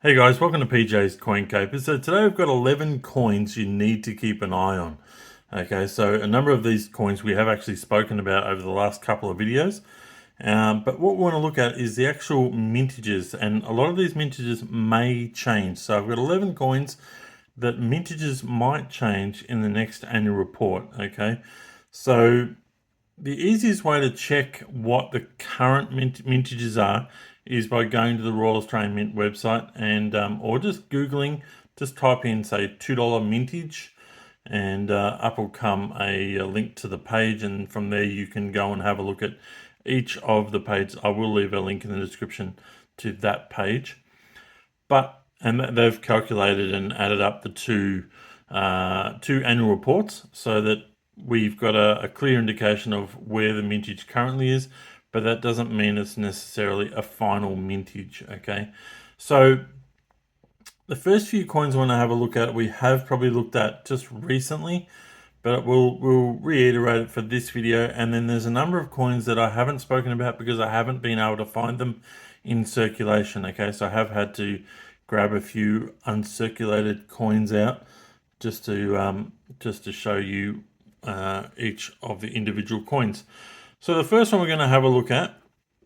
Hey guys, welcome to PJ's Coin Capers. So today we've got 11 coins you need to keep an eye on. Okay, so a number of these coins we have actually spoken about over the last couple of videos. But what we want to look at is the actual mintages, and a lot of these mintages may change. So I've got 11 coins that mintages might change in the next annual report. Okay, so the easiest way to check what the current mintages are is by going to the Royal Australian Mint website and or just Googling, just type in say $2 mintage and up will come a link to the page, and from there you can go and have a look at each of the pages. I will leave a link in the description to that page. And they've calculated and added up the two annual reports so that we've got a clear indication of where the mintage currently is, but that doesn't mean it's necessarily a final mintage. Okay, so the first few coins I want to have a look at, we have probably looked at just recently, but we'll reiterate it for this video. And then there's a number of coins that I haven't spoken about because I haven't been able to find them in circulation. Okay, so I have had to grab a few uncirculated coins out just to show you each of the individual coins. So the first one we're going to have a look at,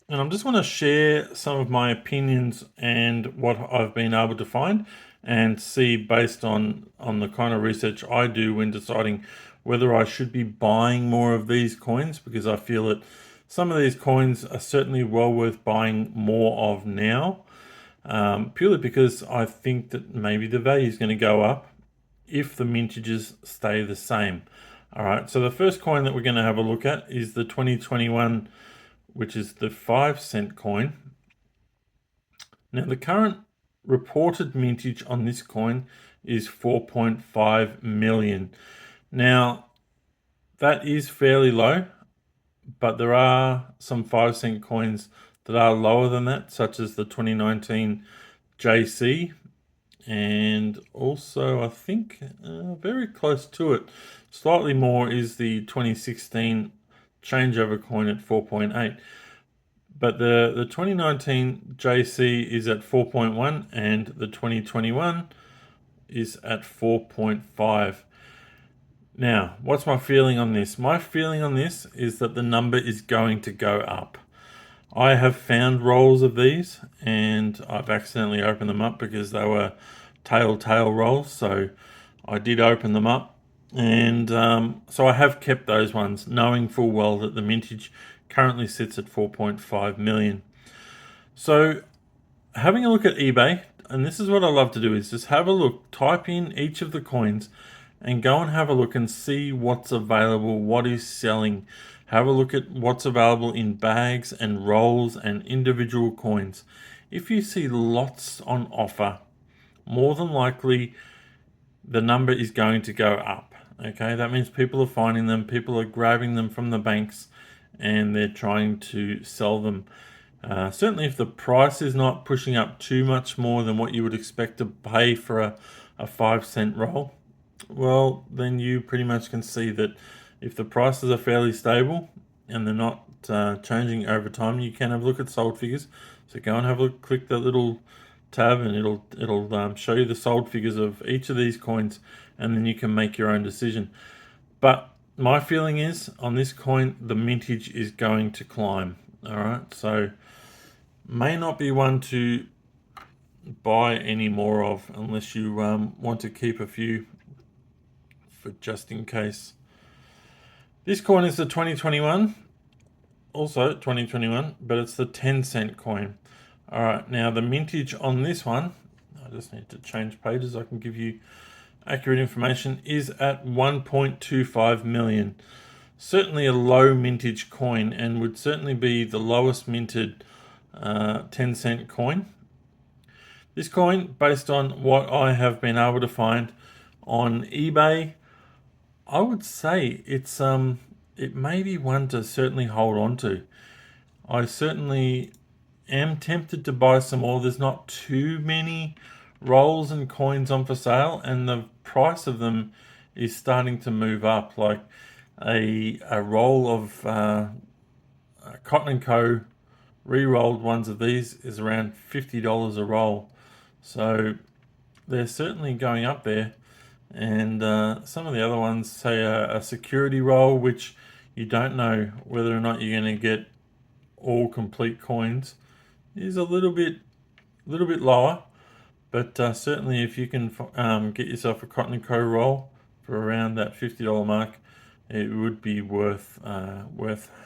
and I'm just going to share some of my opinions and what I've been able to find and see based on the kind of research I do when deciding whether I should be buying more of these coins, because I feel that some of these coins are certainly well worth buying more of now, purely because I think that maybe the value is going to go up if the mintages stay the same. All right, so the first coin that we're going to have a look at is the 2021, which is the 5-cent coin. Now, the current reported mintage on this coin is 4.5 million. Now, that is fairly low, but there are some 5-cent coins that are lower than that, such as the 2019 JC, and also I think very close to it, slightly more, is the 2016 changeover coin at 4.8. But the 2019 JC is at 4.1 and the 2021 is at 4.5. Now, what's my feeling on this? My feeling on this is that the number is going to go up. I have found rolls of these and I've accidentally opened them up because they were tail rolls. So I did open them up, and so I have kept those ones, knowing full well that the mintage currently sits at 4.5 million. So having a look at eBay, and this is what I love to do, is just have a look, type in each of the coins and go and have a look and see what's available, what is selling. Have a look at what's available in bags and rolls and individual coins. If you see lots on offer, more than likely the number is going to go up. Okay, that means people are finding them, people are grabbing them from the banks, and they're trying to sell them. Certainly if the price is not pushing up too much more than what you would expect to pay for a 5-cent roll, well, then you pretty much can see that if the prices are fairly stable and they're not changing over time, you can have a look at sold figures. So go and have a look, click the little tab, and it'll show you the sold figures of each of these coins, and then you can make your own decision. But my feeling is on this coin, the mintage is going to climb. All right, so may not be one to buy any more of unless you want to keep a few for just in case. This coin is the 2021, also 2021, but it's the 10-cent coin. All right, now the mintage on this one, I just need to change pages, I can give you accurate information, is at 1.25 million. Certainly a low mintage coin, and would certainly be the lowest minted 10-cent coin. This coin, based on what I have been able to find on eBay, I would say it may be one to certainly hold on to. I certainly am tempted to buy some more. There's not too many rolls and coins on for sale, and the price of them is starting to move up. Like a roll of Cotton & Co. re-rolled ones of these is around $50 a roll. So they're certainly going up there. And some of the other ones, say a security role, which you don't know whether or not you're going to get all complete coins, is a little bit lower. But certainly, if you can get yourself a Cotton & Co role for around that $50 mark, it would be worth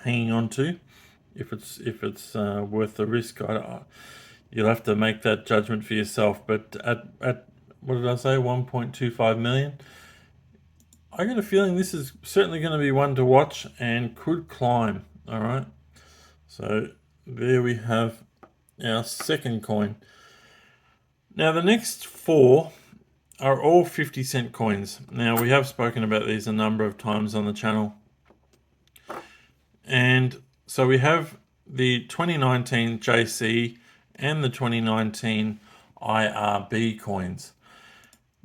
hanging on to. If it's worth the risk, you'll have to make that judgment for yourself. But at what did I say, 1.25 million? I got a feeling this is certainly going to be one to watch and could climb. All right, so there we have our second coin. Now the next four are all 50-cent coins. Now we have spoken about these a number of times on the channel. And so we have the 2019 JC and the 2019 IRB coins.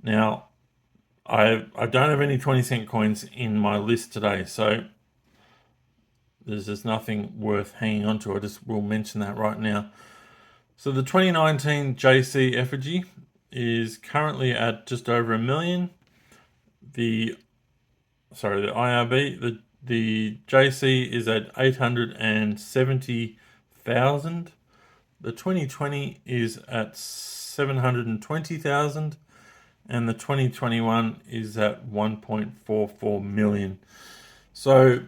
Now, I don't have any 20-cent coins in my list today, so there's just nothing worth hanging on to. I just will mention that right now. So the 2019 JC effigy is currently at just over $1 million. The IRB, the JC is at 870,000. The 2020 is at 720,000, and the 2021 is at 1.44 million. So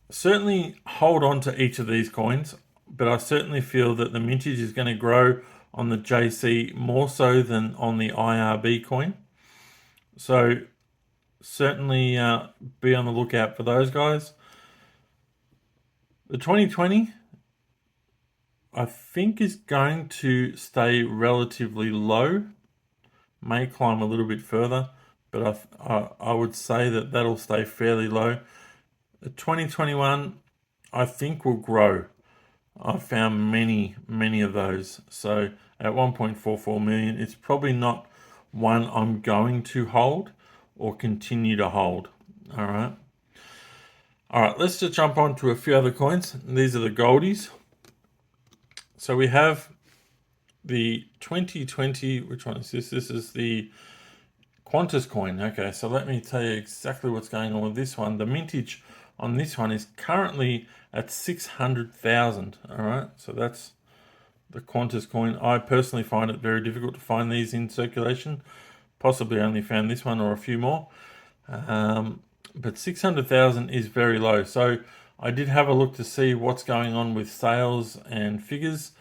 certainly hold on to each of these coins, but I certainly feel that the mintage is going to grow on the JC more so than on the IRB coin. So certainly be on the lookout for those guys. The 2020, I think, is going to stay relatively low. May climb a little bit further, but I would say that that'll stay fairly low. The 2021, I think, will grow. I've found many of those. So at 1.44 million, it's probably not one I'm going to hold or continue to hold. All right, let's just jump on to a few other coins. These are the goldies. So we have the 2020, which one is this? This is the Qantas coin. Okay, so let me tell you exactly what's going on with this one. The mintage on this one is currently at 600,000. All right, so that's the Qantas coin. I personally find it very difficult to find these in circulation. Possibly only found this one or a few more. But 600,000 is very low. So I did have a look to see what's going on with sales and figures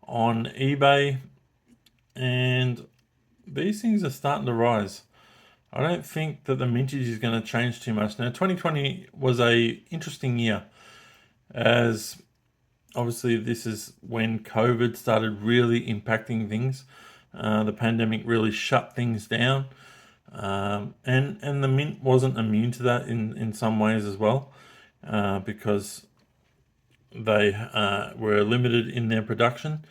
on eBay, and these things are starting to rise. I don't think that the mintage is going to change too much. Now, 2020 was a interesting year, as obviously this is when COVID started really impacting things. The pandemic really shut things down, and the mint wasn't immune to that in some ways as well, because they were limited in their production.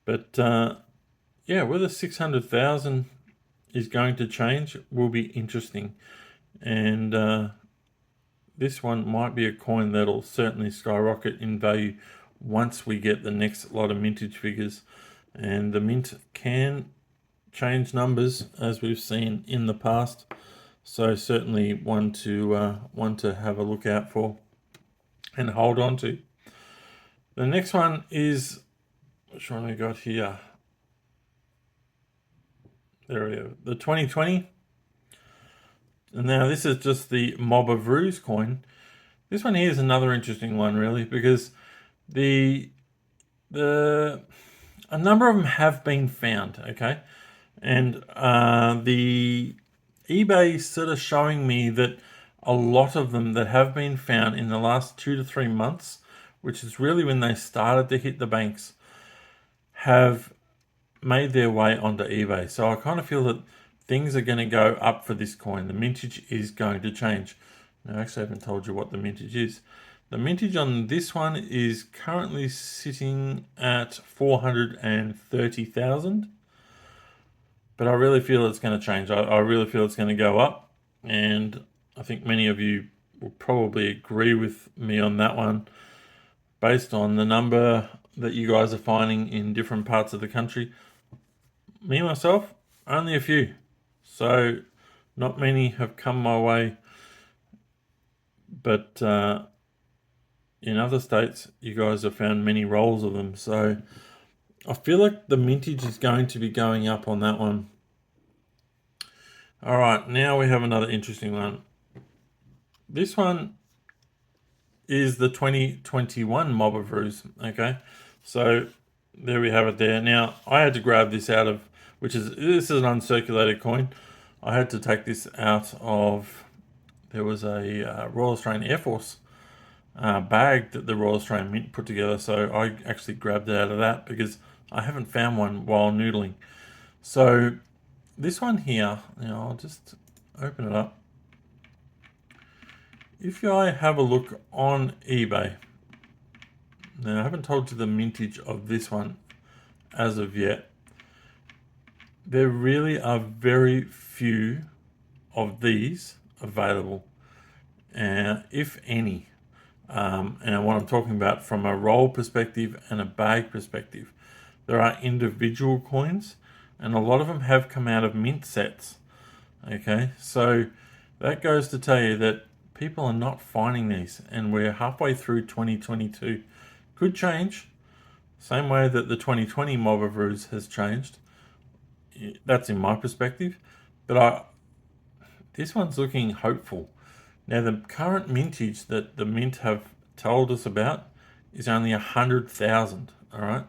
But yeah, whether 600,000 is going to change will be interesting, and this one might be a coin that'll certainly skyrocket in value once we get the next lot of mintage figures. And the mint can change numbers, as we've seen in the past, so certainly one to have a look out for and hold on to. The next one is, which one we got here? There we go, the 2020. And now this is just the Mob of Roos coin. This one here is another interesting one, really, because a number of them have been found, okay? And the eBay sort of showing me that a lot of them that have been found in the last 2 to 3 months, which is really when they started to hit the banks, have made their way onto eBay. So I kind of feel that things are going to go up for this coin. The mintage is going to change. Now, actually, I haven't told you what the mintage is. The mintage on this one is currently sitting at 430,000. But I really feel it's going to change. I really feel it's going to go up. And I think many of you will probably agree with me on that one, based on the number that you guys are finding in different parts of the country. me myself, only a few. So not many have come my way, but in other states, you guys have found many rolls of them. So I feel like the mintage is going to be going up on that one. All right, now we have another interesting one. This one is the 2021 mob of roos. Okay, so there we have it there. Now I had to grab this out of, this is an uncirculated coin. I had to take this out of, there was a Royal Australian Air Force bag that the Royal Australian Mint put together, so I actually grabbed it out of that because I haven't found one while noodling. So this one here, I'll just open it up. If I have a look on eBay, now I haven't told you the mintage of this one as of yet. There really are very few of these available, if any. And what I'm talking about from a roll perspective and a bag perspective, there are individual coins, and a lot of them have come out of mint sets. Okay, so that goes to tell you that people are not finding these, and we're halfway through 2022. Could change, same way that the 2020 mob of roos has changed. That's in my perspective, but this one's looking hopeful. Now, the current mintage that the mint have told us about is only 100,000. All right.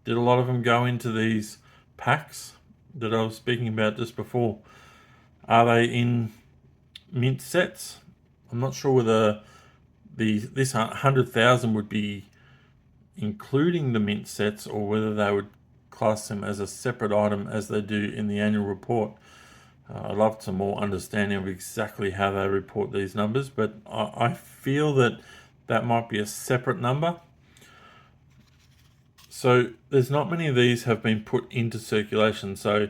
Did a lot of them go into these packs that I was speaking about just before? Are they in mint sets? I'm not sure whether this 100,000 would be including the mint sets, or whether they would class them as a separate item as they do in the annual report. I'd love some more understanding of exactly how they report these numbers, but I feel that might be a separate number. So there's not many of these have been put into circulation. So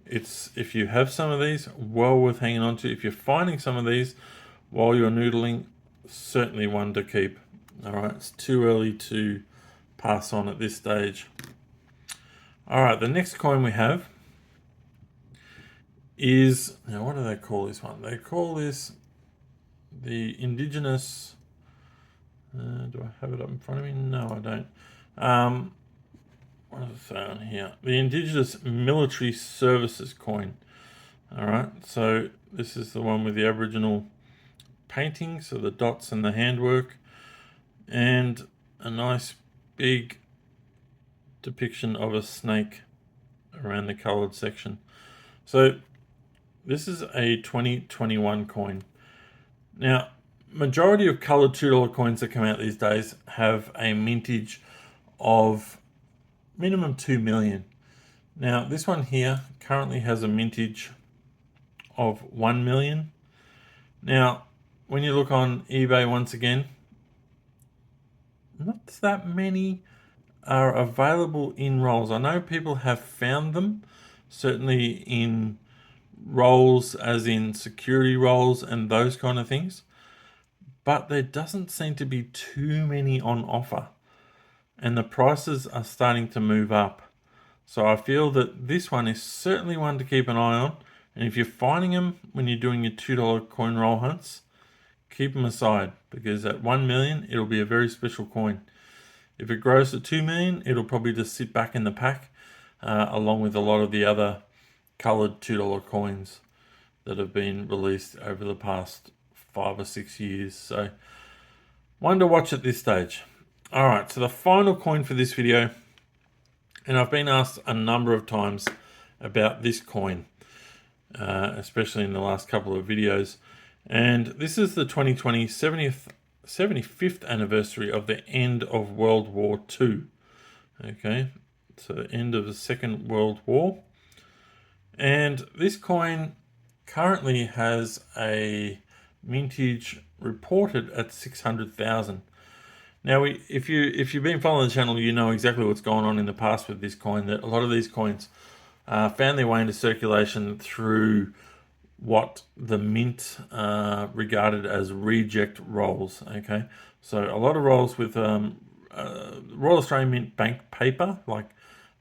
if you have some of these, well worth hanging on to. If you're finding some of these while you're noodling, certainly one to keep. All right, it's too early to pass on at this stage. All right, the next coin we have is, now what do they call this one? They call this the indigenous, do I have it up in front of me? No, I don't. What does it say on here? The indigenous military services coin. All right, so this is the one with the Aboriginal paintings, so the dots and the handwork, and a nice big depiction of a snake around the coloured section. So this is a 2021 coin. Now, majority of coloured $2 coins that come out these days have a mintage of minimum 2 million. Now, this one here currently has a mintage of 1 million. Now, when you look on eBay once again, not that many are available in rolls. I know people have found them, certainly in rolls as in security rolls and those kind of things, but there doesn't seem to be too many on offer, and the prices are starting to move up. So I feel that this one is certainly one to keep an eye on, and if you're finding them when you're doing your $2 coin roll hunts, keep them aside, because at 1 million it'll be a very special coin. If it grows to 2 million, it'll probably just sit back in the pack, along with a lot of the other coloured $2 coins that have been released over the past 5 or 6 years. So one to watch at this stage. All right, so the final coin for this video, and I've been asked a number of times about this coin, especially in the last couple of videos, and this is the 2020 75th anniversary of the end of World War II. Okay, so the end of the Second World War. And this coin currently has a mintage reported at 600,000. Now, if you've been following the channel, you know exactly what's gone on in the past with this coin, that a lot of these coins found their way into circulation through what the mint regarded as reject rolls. Okay, so a lot of rolls with Royal Australian Mint bank paper, like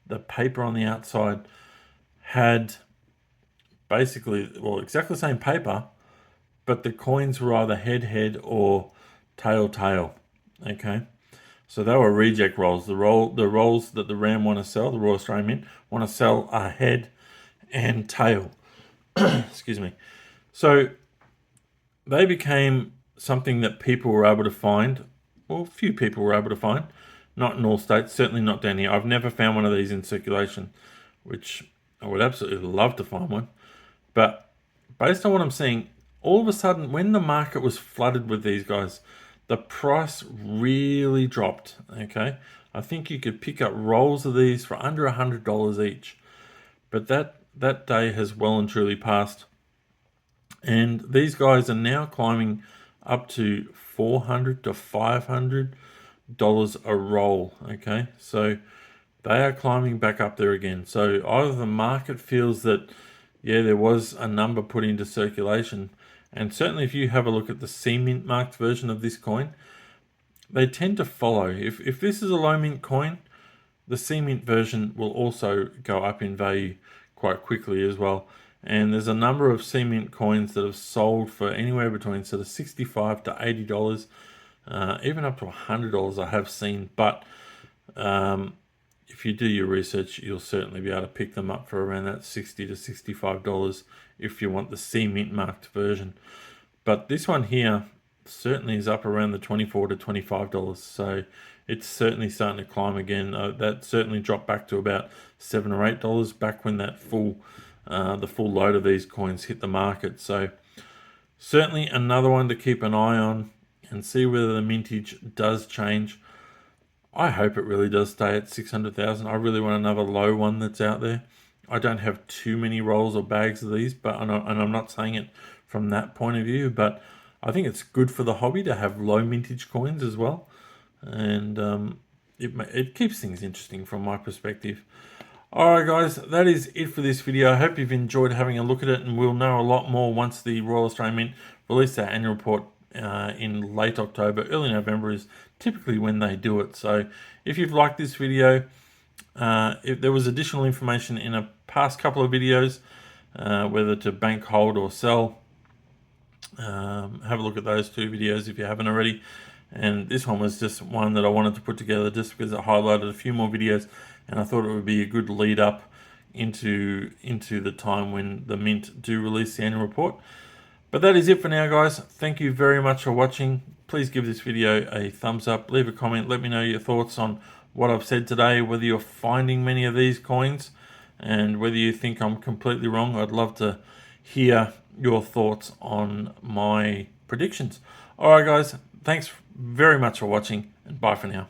the paper on the outside, had basically, well, exactly the same paper, but the coins were either head or tail. Okay, so they were reject rolls. The rolls that the RAM want to sell, the Royal Australian Mint want to sell are head and tail. Excuse me. So they became something that people were able to find. Well, few people were able to find. Not in all states, certainly not down here. I've never found one of these in circulation, which I would absolutely love to find one. But based on what I'm seeing, all of a sudden, when the market was flooded with these guys, the price really dropped, okay? I think you could pick up rolls of these for under $100 each. But that day has well and truly passed. And these guys are now climbing up to $400 to $500 a roll, okay? So they are climbing back up there again. So either the market feels that, yeah, there was a number put into circulation, and certainly if you have a look at the C-mint marked version of this coin, they tend to follow. If this is a low mint coin, the C-mint version will also go up in value quite quickly as well. And there's a number of C-mint coins that have sold for anywhere between sort of $65 to $80, even up to $100 I have seen. But if you do your research, you'll certainly be able to pick them up for around that $60 to $65 if you want the C-mint marked version. But this one here certainly is up around the $24 to $25, so it's certainly starting to climb again. That certainly dropped back to about $7 or $8 back when that the full load of these coins hit the market. So certainly another one to keep an eye on and see whether the mintage does change. I hope it really does stay at 600,000. I really want another low one that's out there. I don't have too many rolls or bags of these, but and I'm not saying it from that point of view, but I think it's good for the hobby to have low mintage coins as well, and it keeps things interesting from my perspective. Alright guys, that is it for this video. I hope you've enjoyed having a look at it, and we'll know a lot more once the Royal Australian Mint release their annual report in late October. Early November is typically when they do it. So if you've liked this video, if there was additional information in a past couple of videos, whether to bank, hold or sell, have a look at those two videos if you haven't already. And this one was just one that I wanted to put together just because it highlighted a few more videos, and I thought it would be a good lead up into the time when the Mint do release the annual report. But that is it for now, guys. Thank you very much for watching. Please give this video a thumbs up, leave a comment, let me know your thoughts on what I've said today, whether you're finding many of these coins and whether you think I'm completely wrong. I'd love to hear your thoughts on my predictions. Alright guys, thanks very much for watching, and bye for now.